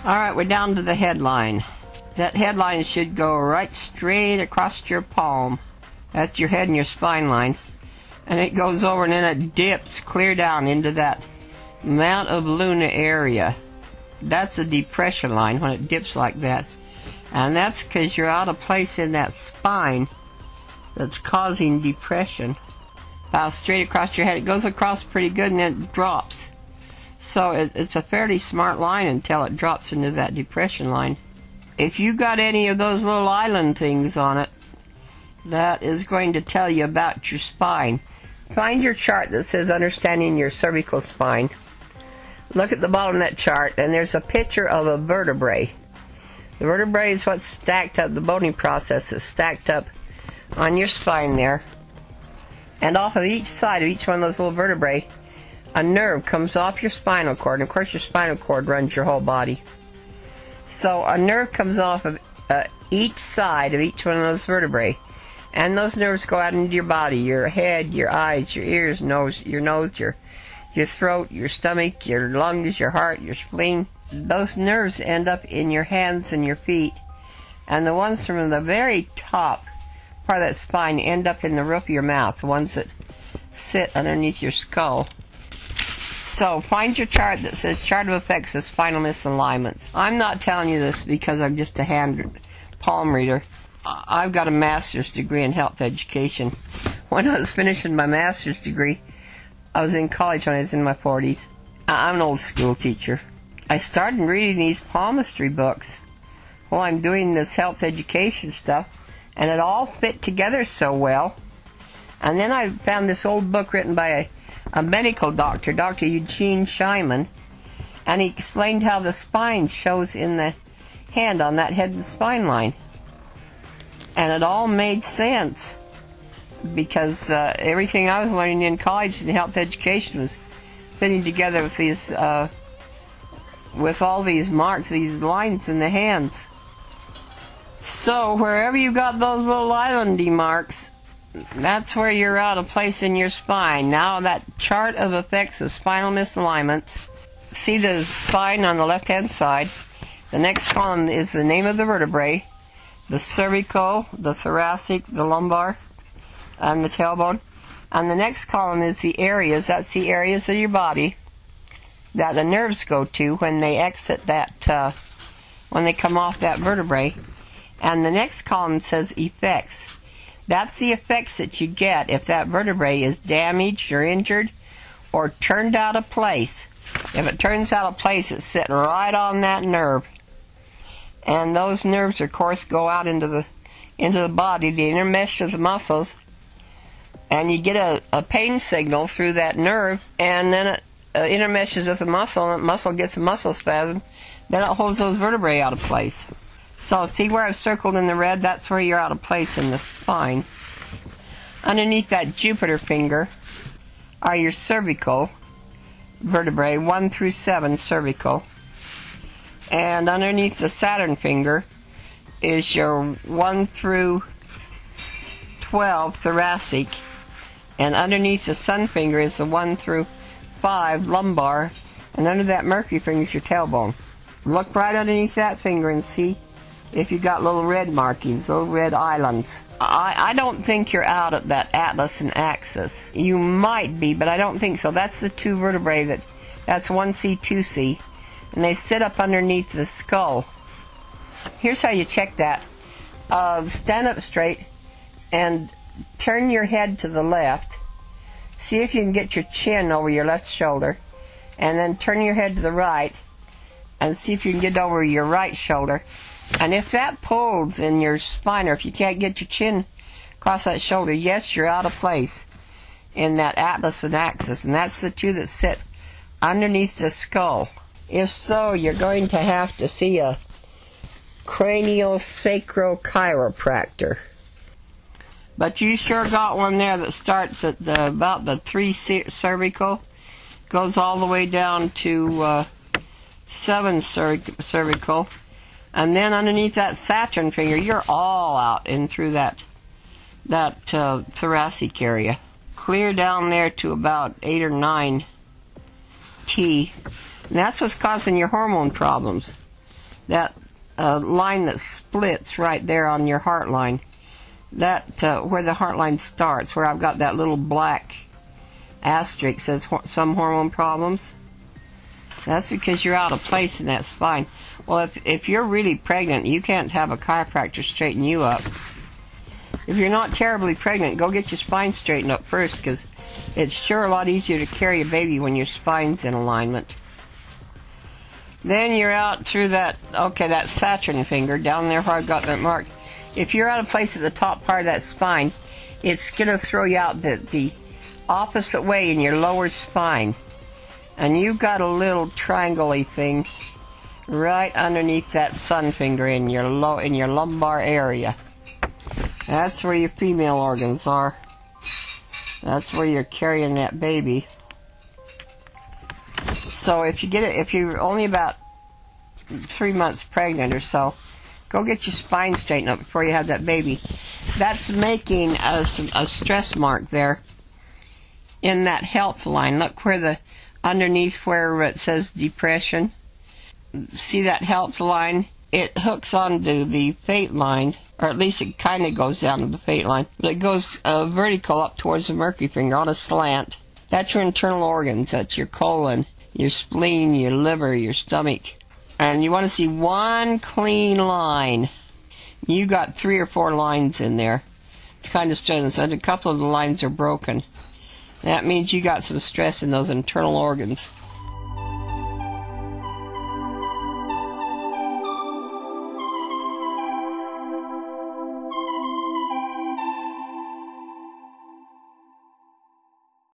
Alright, we're down to the headline. That headline should go right straight across your palm. That's your head and your spine line. And it goes over and then it dips clear down into that Mount of Luna area. That's a depression line when it dips like that. And that's because you're out of place in that spine that's causing depression. About straight across your head. It goes across pretty good and then it drops. So it's a fairly smart line until it drops into that depression line. If you got any of those little island things on it, that is going to tell you about your spine. Find your chart that says Understanding Your Cervical Spine. Look at the bottom of that chart and there's a picture of a vertebrae. The vertebrae is what's stacked up, the bony process is stacked up on your spine there. And off of each side of each one of those little vertebrae, a nerve comes off your spinal cord. And of course your spinal cord runs your whole body. So a nerve comes off of each side of each one of those vertebrae. And those nerves go out into your body, your head, your eyes, your ears, your nose, your throat, your stomach, your lungs, your heart, your spleen. Those nerves end up in your hands and your feet. And the ones from the very top part of that spine end up in the roof of your mouth, the ones that sit underneath your skull. So find your chart that says Chart of Effects of Spinal Misalignments. I'm not telling you this because I'm just a hand palm reader. I've got a master's degree in health education. When I was finishing my master's degree, I was in college when I was in my 40s. I'm an old school teacher. I started reading these palmistry books while I'm doing this health education stuff, and it all fit together so well. And then I found this old book written by a medical doctor, Dr. Eugene Scheinman, and he explained how the spine shows in the hand on that head and spine line. And it all made sense because everything I was learning in college in health education was fitting together with these, with all these marks, these lines in the hands. So wherever you got those little islandy marks, that's where you're out of place in your spine. Now that Chart of Effects of Spinal Misalignments, see the spine on the left-hand side. The next column is the name of the vertebrae, the cervical, the thoracic, the lumbar, and the tailbone. And the next column is the areas. That's the areas of your body that the nerves go to when they exit that, when they come off that vertebrae. And the next column says effects. That's the effects that you get if that vertebrae is damaged or injured or turned out of place. If it turns out of place, it's sitting right on that nerve. And those nerves, of course, go out into the body, the inner mesh of the muscles, and you get a pain signal through that nerve, and then it intermeshes with the muscle, and the muscle gets a muscle spasm. Then it holds those vertebrae out of place. So see where I've circled in the red? That's where you're out of place in the spine. Underneath that Jupiter finger are your cervical vertebrae, 1 through 7 cervical. And underneath the Saturn finger is your 1 through 12 thoracic. And underneath the Sun finger is the 1 through 5 lumbar. And under that Mercury finger is your tailbone. Look right underneath that finger and see if you got little red markings, little red islands. I don't think you're out at that atlas and axis. You might be, but I don't think so. That's the two vertebrae, that's 1C, 2C. And they sit up underneath the skull. Here's how you check that. Stand up straight and turn your head to the left. See if you can get your chin over your left shoulder. And then turn your head to the right and see if you can get over your right shoulder. And if that pulls in your spine, or if you can't get your chin across that shoulder, yes, you're out of place in that atlas and axis. And that's the two that sit underneath the skull. If so, you're going to have to see a cranial sacrochiropractor. But you sure got one there that starts at about the 3 cervical, goes all the way down to 7 cervical, and then underneath that Saturn finger, you're all out in through that thoracic area. Clear down there to about 8 or 9 T. And that's what's causing your hormone problems. a line that splits right there on your heart line. That where the heart line starts, where I've got that little black asterisk says some hormone problems. That's because you're out of place in that spine. Well, if you're really pregnant, you can't have a chiropractor straighten you up. If you're not terribly pregnant, go get your spine straightened up first, because it's sure a lot easier to carry a baby when your spine's in alignment. Then you're out through that Saturn finger down there where I've got that mark. If you're out of place at the top part of that spine, it's going to throw you out the opposite way in your lower spine. And you've got a little triangle-y thing right underneath that sun finger in your lumbar area. That's where your female organs are. That's where you're carrying that baby. So if you're only about 3 months pregnant or so, go get your spine straightened up before you have that baby. That's making a stress mark there in that health line. Look where underneath where it says depression. See that health line? It hooks onto the fate line, or at least it kind of goes down to the fate line, but it goes vertical up towards the Mercury finger on a slant. That's your internal organs. That's your colon, your spleen, your liver, your stomach. And you want to see one clean line. You got 3 or 4 lines in there. It's kind of strange, and a couple of the lines are broken. That means you got some stress in those internal organs.